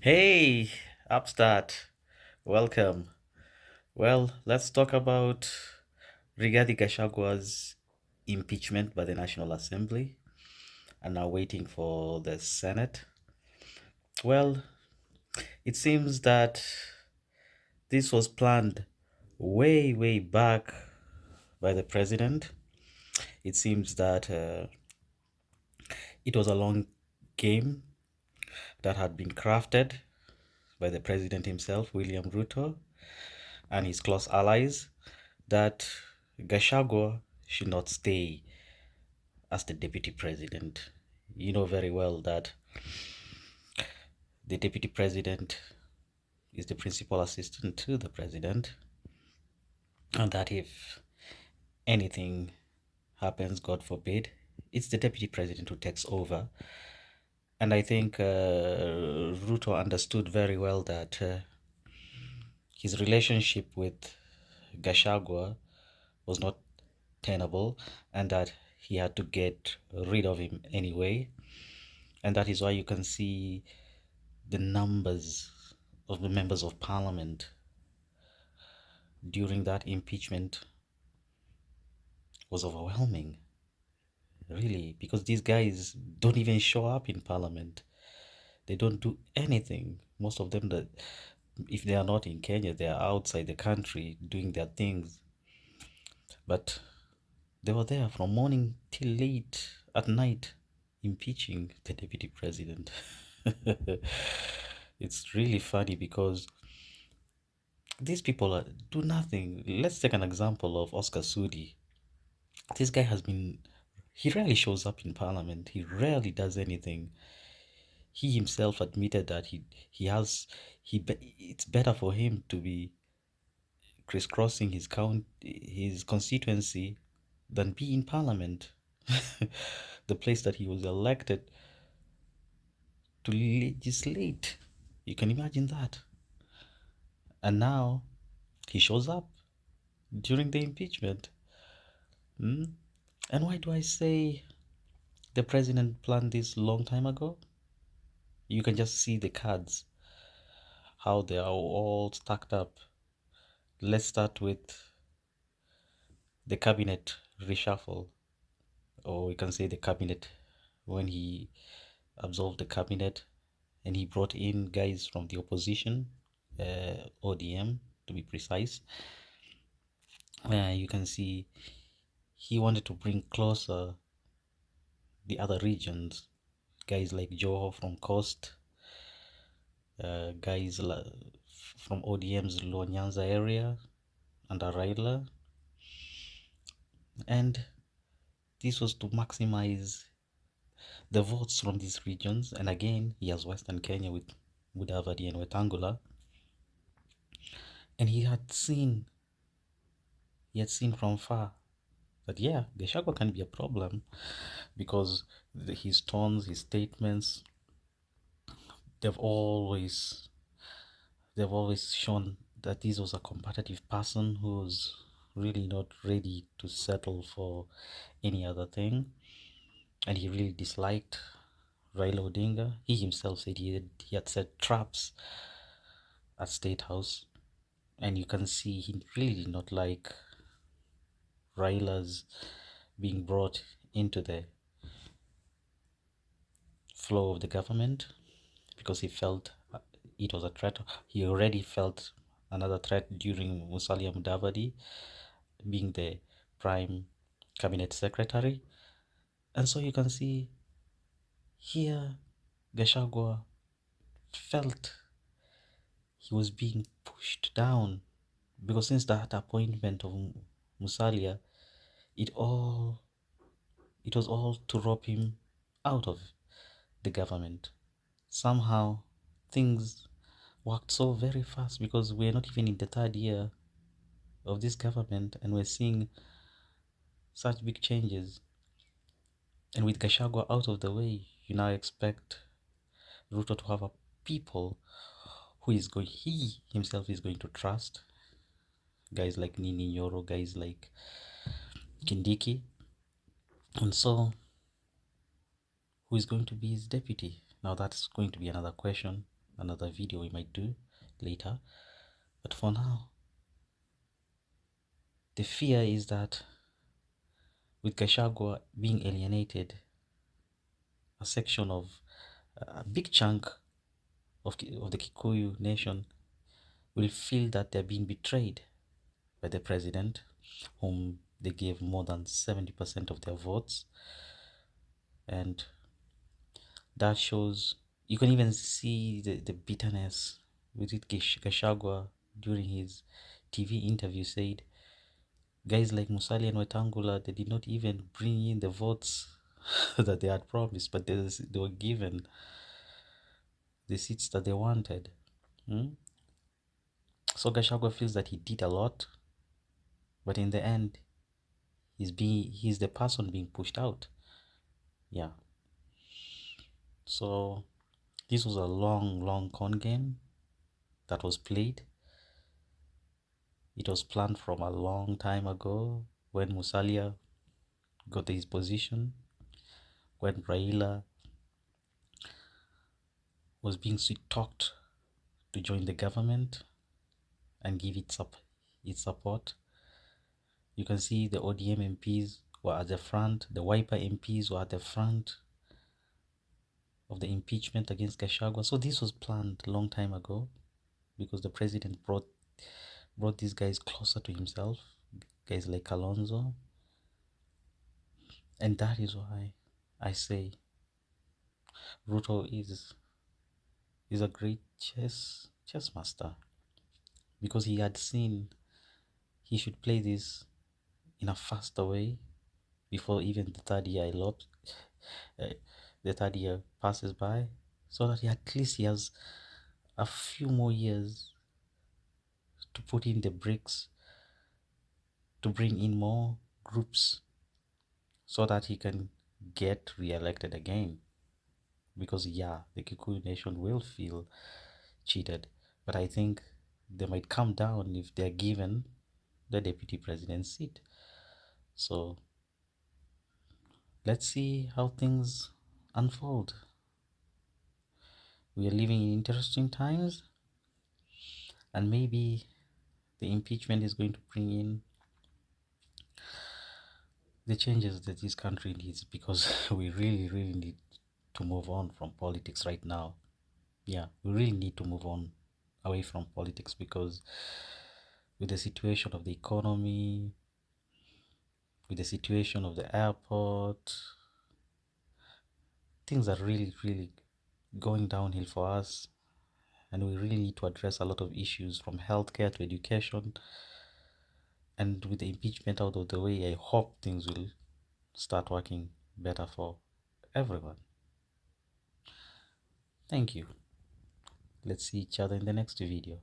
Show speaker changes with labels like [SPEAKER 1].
[SPEAKER 1] Hey, Upstart, welcome. Well, let's talk about Rigathi Gachagua's impeachment by the National Assembly and now waiting for the Senate. Well, it seems that this was planned way back by the president. It seems that it was a long game that had been crafted by the president himself, William Ruto, and his close allies that Gachagua should not stay as the deputy president. You know very well that the deputy president is the principal assistant to the president, and that if anything happens, God forbid, it's the deputy president who takes over. And I think Ruto understood very well that his relationship with Gachagua was not tenable and that he had to get rid of him anyway. And that is why you can see the numbers of the members of parliament during that impeachment was overwhelming, really, because these guys don't even show up in parliament. They don't do anything. Most of them, that if they are not in Kenya, they are outside the country doing their things. But they were there from morning till late at night impeaching the deputy president. It's really funny because these people do nothing. Let's take an example of Oscar Sudi. This guy he rarely shows up in parliament. He rarely does anything. He himself admitted that he has, it's better for him to be crisscrossing his constituency than be in parliament. The place that he was elected to legislate. You can imagine that. And now he shows up during the impeachment. Hmm? And why do I say the president planned this long time ago? You can just see the cards, how they are all stacked up. Let's start with the cabinet reshuffle, or we can say the cabinet when he absolved the cabinet and he brought in guys from the opposition, ODM to be precise. You can see he wanted to bring closer the other regions, guys like Joho from Coast, guys from ODM's Luo Nyanza area under Raila, and this was to maximize the votes from these regions. And again, he has Western Kenya with Mudavadi and Wetangula, and he had seen from far that yeah, Gachagua can be a problem because his tones, his statements, they've always they've always shown that this was a competitive person who was really not ready to settle for any other thing, and he really disliked Raila Odinga. He himself said he had set traps at State House, and you can see he really did not like Raila's being brought into the flow of the government because he felt it was a threat. He already felt another threat during Musalia Mudavadi being the prime cabinet secretary. And so you can see here Gachagua felt he was being pushed down because since that appointment of Musalia, it all it was all to rob him out of the government. Somehow things worked so very fast because we're not even in the third year of this government and we're seeing such big changes. And with Gachagua out of the way, you now expect Ruto to have a people he himself is going to trust. Guys like Nini Nyoro, guys like Kindiki. And so, who is going to be his deputy? Now that's going to be another question. another video we might do later. But for now, the fear is that with Gachagua being alienated, a section of a big chunk of the Kikuyu nation will feel that they're being betrayed by the president, whom they gave more than 70% of their votes. And that shows, you can even see the bitterness with it. Gachagua, during his TV interview, said guys like Musali and Wetangula, they did not even bring in the votes that they had promised, but they were given the seats that they wanted. So Gachagua feels that he did a lot, but in the end, he's the person being pushed out. Yeah. So this was a long con game that was played. It was planned from a long time ago when Musalia got his position, when Raila was being sweet talked to join the government and give its support. You can see the ODM MPs were at the front, the Wiper MPs were at the front of the impeachment against Gachagua. So this was planned a long time ago because the president brought these guys closer to himself, guys like Kalonzo. And that is why I say Ruto is a great chess master, because he had seen he should play this in a faster way before even the third year passes by, so that at least he has a few more years to put in the bricks to bring in more groups so that he can get re-elected again. Because yeah, the Kikuyu nation will feel cheated, but I think they might come down if they're given the deputy president seat. So let's see how things unfold. We are living in interesting times, and maybe the impeachment is going to bring in the changes that this country needs, because we really need to move on from politics right now. Yeah, we really need to move on away from politics, because with the situation of the economy, with the situation of the airport, things are really going downhill for us, and we really need to address a lot of issues from healthcare to education. And with the impeachment out of the way, I hope things will start working better for everyone. Thank you. Let's see each other in the next video.